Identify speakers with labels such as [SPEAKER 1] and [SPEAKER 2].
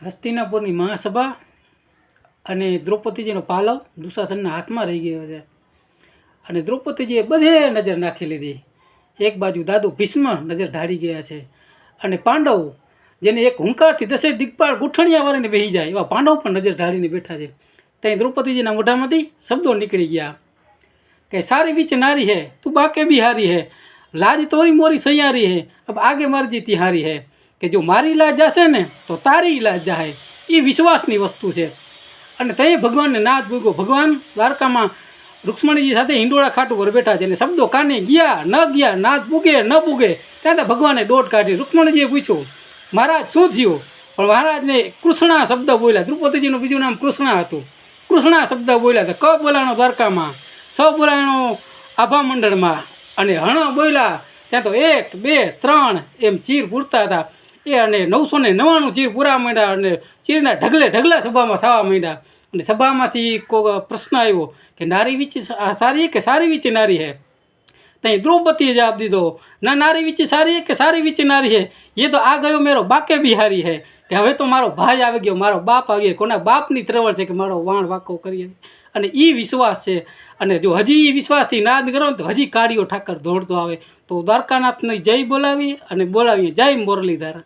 [SPEAKER 1] હસ્તિનાપુરની મહાસભા અને દ્રૌપદીજીનો પાલવ દુશાસનના હાથમાં રહી ગયો છે અને દ્રૌપદીજીએ બધે નજર નાખી લીધી. એક બાજુ દાદુ ભીષ્મ નજર ઢાળી ગયા છે અને પાંડવ જેને એક હુંકારથી 10 દિગ્પાળ ગુઠણિયા વાળીને બેસી જાય એવા પાંડવ પણ નજર ઢાળીને બેઠા છે. ત્યાં દ્રૌપદીજીના મોઢામાંથી શબ્દો નીકળી ગયા કે સારી વીચ નારી હે તું બાકે બી હારી હે, લાજ તોરી મોરી સૈયારી હે, अब आगे मर्जी तिहारी है કે જો મારી લાજ જશે ને તો તારી લાજ જાય. એ વિશ્વાસની વસ્તુ છે. અને તે ભગવાનને નાદ ભૂગ્યો. ભગવાન દ્વારકામાં રૂક્ષ્મણીજી સાથે હિંડોળા ખાટું પર બેઠા છે અને શબ્દો કાને ગયા ન ગયા, નાદ પૂગે ન પૂગે, ત્યાં ભગવાને દોટ કાઢી. રૂક્ષ્મણીજીએ પૂછ્યું મહારાજ શું થયું? પણ મહારાજને કૃષ્ણા શબ્દ બોલ્યા. દ્રૌપદીજીનું બીજું નામ કૃષ્ણા હતું. કૃષ્ણા શબ્દ બોલ્યા તો ક બોલાણો દ્વારકામાં, સ બોલાણો આભા મંડળમાં અને હણ બોલ્યા ત્યાં તો 1 2 3 એમ ચીર પૂરતા હતા. એ અને 999 ચીર પૂરા માંડ્યા અને ચીરના ઢગલા સભામાં થવા માંડ્યા. અને સભામાંથી કોઈ પ્રશ્ન આવ્યો કે નારી વીચ સારી કે સારી વીચ નારી હે? ત્યાં દ્રૌપદીએ જવાબ દીધો ના નારી વીચ સારી હે કે સારી વીચ નારી હે, એ તો આ ગયો મેરો બાકે બિહારી હે. કે હવે તો મારો ભાઈ આવી ગયો, મારો બાપ આવી ગયો. કોના બાપની ત્રવળ છે કે મારો વાણ વાંકો કરીએ. અને એ વિશ્વાસ છે. અને જો હજી વિશ્વાસથી નાદ કરો ને તો હજી કાળીઓ ઠાકર દોડતો આવે. તો દ્વારકાનાથની જય બોલાવીએ અને બોલાવીએ જય મુરલીધર.